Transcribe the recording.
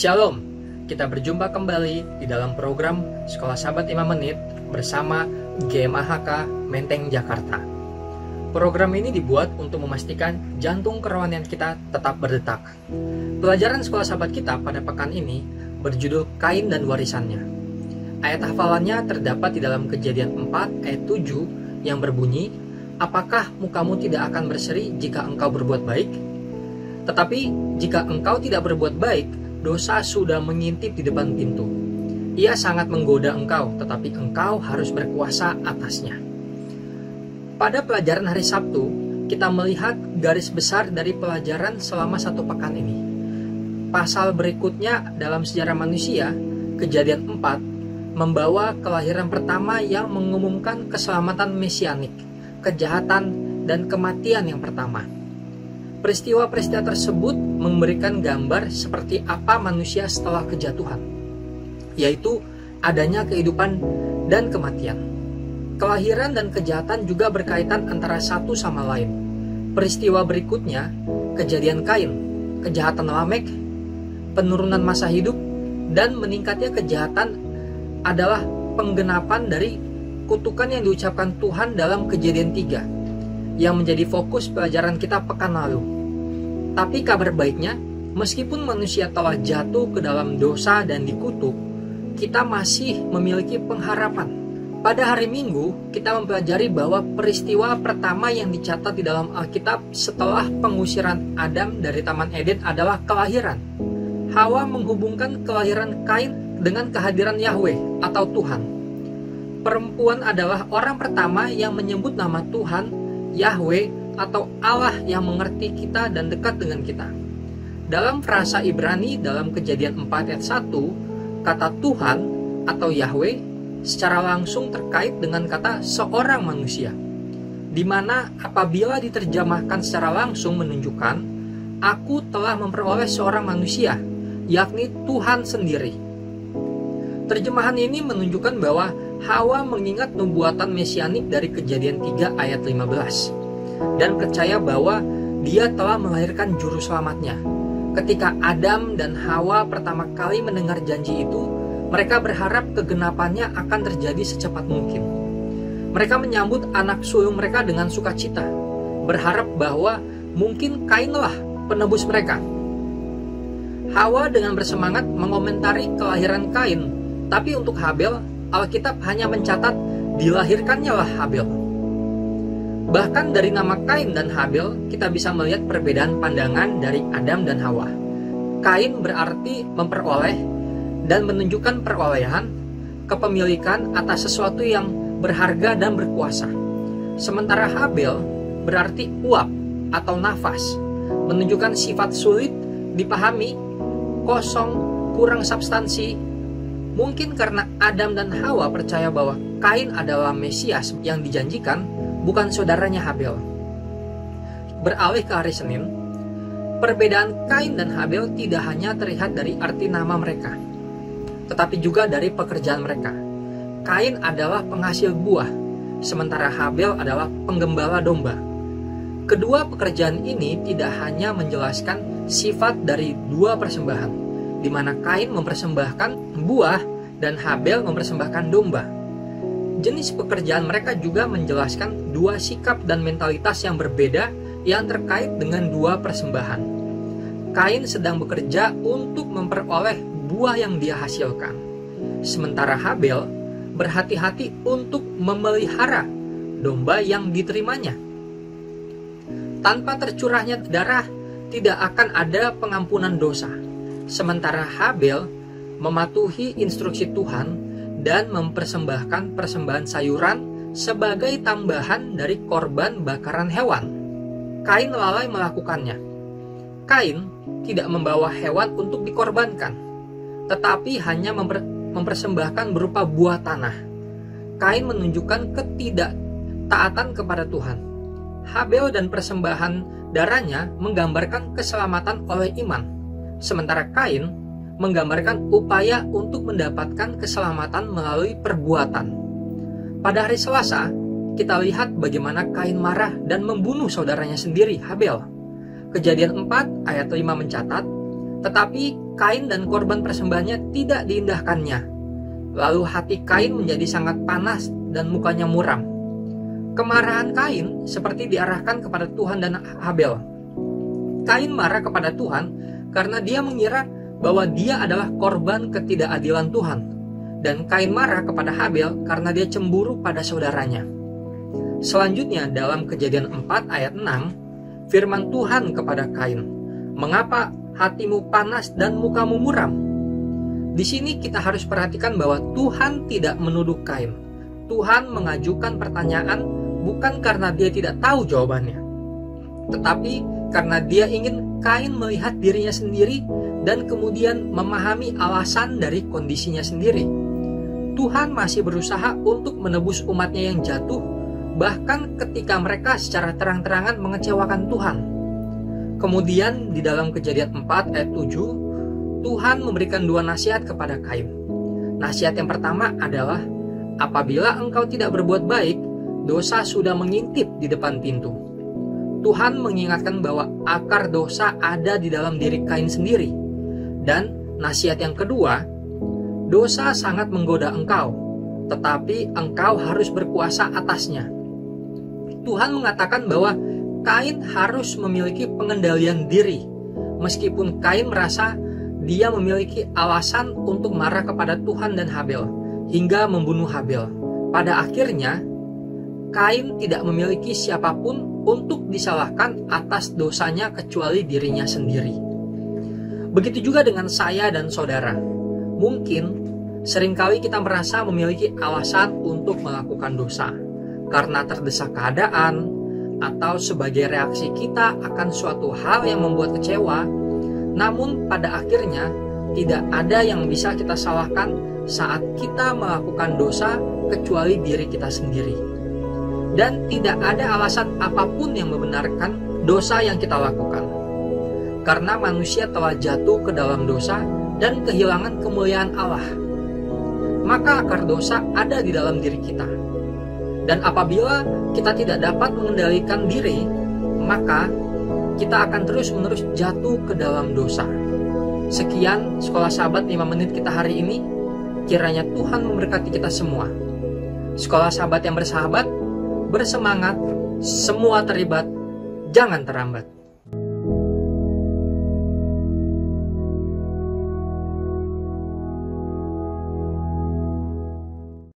Shalom, kita berjumpa kembali di dalam program Sekolah Sahabat 5 Menit bersama GMAHK Menteng Jakarta. Program ini dibuat untuk memastikan jantung kerohanian kita tetap berdetak. Pelajaran Sekolah Sahabat kita pada pekan ini berjudul Kain dan Warisannya. Ayat hafalannya terdapat di dalam Kejadian 4 ayat 7 yang berbunyi, "Apakah mukamu tidak akan berseri jika engkau berbuat baik? Tetapi jika engkau tidak berbuat baik, dosa sudah mengintip di depan pintu. Ia sangat menggoda engkau, tetapi engkau harus berkuasa atasnya." Pada pelajaran hari Sabtu, kita melihat garis besar dari pelajaran selama satu pekan ini. Pasal berikutnya dalam sejarah manusia, Kejadian 4, membawa kelahiran pertama yang mengumumkan keselamatan mesianik, kejahatan dan kematian yang pertama. Peristiwa-peristiwa tersebut memberikan gambar seperti apa manusia setelah kejatuhan, yaitu adanya kehidupan dan kematian. Kelahiran dan kejahatan juga berkaitan antara satu sama lain. Peristiwa berikutnya, kejadian Kain, kejahatan Lamek, penurunan masa hidup, dan meningkatnya kejahatan adalah penggenapan dari kutukan yang diucapkan Tuhan dalam Kejadian 3, yang menjadi fokus pelajaran kita pekan lalu. Tapi kabar baiknya, meskipun manusia telah jatuh ke dalam dosa dan dikutuk, kita masih memiliki pengharapan. Pada hari Minggu, kita mempelajari bahwa peristiwa pertama yang dicatat di dalam Alkitab setelah pengusiran Adam dari Taman Eden adalah kelahiran. Hawa menghubungkan kelahiran Kain dengan kehadiran Yahweh atau Tuhan. Perempuan adalah orang pertama yang menyebut nama Tuhan, Yahweh, atau Allah yang mengerti kita dan dekat dengan kita. Dalam frasa Ibrani dalam Kejadian 4 ayat 1, kata Tuhan atau Yahweh secara langsung terkait dengan kata seorang manusia, di mana apabila diterjemahkan secara langsung menunjukkan aku telah memperoleh seorang manusia, yakni Tuhan sendiri. Terjemahan ini menunjukkan bahwa Hawa mengingat nubuatan mesianik dari Kejadian 3 ayat 15 dan percaya bahwa dia telah melahirkan juru selamatnya. Ketika Adam dan Hawa pertama kali mendengar janji itu, mereka berharap kegenapannya akan terjadi secepat mungkin. Mereka menyambut anak sulung mereka dengan sukacita, berharap bahwa mungkin Kainlah penebus mereka. Hawa dengan bersemangat mengomentari kelahiran Kain, tapi untuk Habel, Alkitab hanya mencatat dilahirkannya lah Habel. Bahkan dari nama Kain dan Habel, kita bisa melihat perbedaan pandangan dari Adam dan Hawa. Kain berarti memperoleh dan menunjukkan perolehan, kepemilikan atas sesuatu yang berharga dan berkuasa. Sementara Habel berarti uap atau nafas, menunjukkan sifat sulit dipahami, kosong, kurang substansi. Mungkin karena Adam dan Hawa percaya bahwa Kain adalah Mesias yang dijanjikan, bukan saudaranya Habel. Beralih ke hari Senin, perbedaan Kain dan Habel tidak hanya terlihat dari arti nama mereka, tetapi juga dari pekerjaan mereka. Kain adalah penghasil buah, sementara Habel adalah penggembala domba. Kedua pekerjaan ini tidak hanya menjelaskan sifat dari dua persembahan, di mana Kain mempersembahkan buah dan Habel mempersembahkan domba. Jenis pekerjaan mereka juga menjelaskan dua sikap dan mentalitas yang berbeda yang terkait dengan dua persembahan. Kain sedang bekerja untuk memperoleh buah yang dia hasilkan, sementara Habel berhati-hati untuk memelihara domba yang diterimanya. Tanpa tercurahnya darah, tidak akan ada pengampunan dosa. Sementara Habel mematuhi instruksi Tuhan dan mempersembahkan persembahan sayuran sebagai tambahan dari korban bakaran hewan. Kain lalai melakukannya. Kain tidak membawa hewan untuk dikorbankan, tetapi hanya mempersembahkan berupa buah tanah. Kain menunjukkan ketidaktaatan kepada Tuhan. Habel dan persembahan darahnya menggambarkan keselamatan oleh iman, sementara Kain menggambarkan upaya untuk mendapatkan keselamatan melalui perbuatan. Pada hari Selasa, kita lihat bagaimana Kain marah dan membunuh saudaranya sendiri, Habel. Kejadian 4 ayat 5 mencatat, Tetapi Kain dan korban persembahannya tidak diindahkannya. Lalu hati Kain menjadi sangat panas dan mukanya muram. Kemarahan Kain seperti diarahkan kepada Tuhan dan Habel. Kain marah kepada Tuhan karena dia mengira bahwa dia adalah korban ketidakadilan Tuhan. Dan Kain marah kepada Habel karena dia cemburu pada saudaranya. Selanjutnya dalam Kejadian 4 ayat 6, firman Tuhan kepada Kain, "Mengapa hatimu panas dan mukamu muram?" Di sini kita harus perhatikan bahwa Tuhan tidak menuduh Kain. Tuhan mengajukan pertanyaan bukan karena dia tidak tahu jawabannya, tetapi karena dia ingin Kain melihat dirinya sendiri dan kemudian memahami alasan dari kondisinya sendiri. Tuhan masih berusaha untuk menebus umatnya yang jatuh, bahkan ketika mereka secara terang-terangan mengecewakan Tuhan. Kemudian di dalam Kejadian 4 ayat 7, Tuhan memberikan dua nasihat kepada Kain. Nasihat yang pertama adalah, apabila engkau tidak berbuat baik, dosa sudah mengintip di depan pintu. Tuhan mengingatkan bahwa akar dosa ada di dalam diri Kain sendiri. Dan nasihat yang kedua, dosa sangat menggoda engkau, tetapi engkau harus berkuasa atasnya. Tuhan mengatakan bahwa Kain harus memiliki pengendalian diri, meskipun Kain merasa dia memiliki alasan untuk marah kepada Tuhan dan Habel, hingga membunuh Habel. Pada akhirnya, Kain tidak memiliki siapapun untuk disalahkan atas dosanya kecuali dirinya sendiri. Begitu juga dengan saya dan saudara. Mungkin seringkali kita merasa memiliki alasan untuk melakukan dosa, karena terdesak keadaan, atau sebagai reaksi kita akan suatu hal yang membuat kecewa. Namun pada akhirnya tidak ada yang bisa kita salahkan saat kita melakukan dosa kecuali diri kita sendiri. Dan tidak ada alasan apapun yang membenarkan dosa yang kita lakukan. Karena manusia telah jatuh ke dalam dosa dan kehilangan kemuliaan Allah. Maka akar dosa ada di dalam diri kita. Dan apabila kita tidak dapat mengendalikan diri, maka kita akan terus-menerus jatuh ke dalam dosa. Sekian Sekolah Sahabat 5 menit kita hari ini. Kiranya Tuhan memberkati kita semua. Sekolah Sahabat yang bersahabat, bersemangat, semua terlibat, jangan terlambat.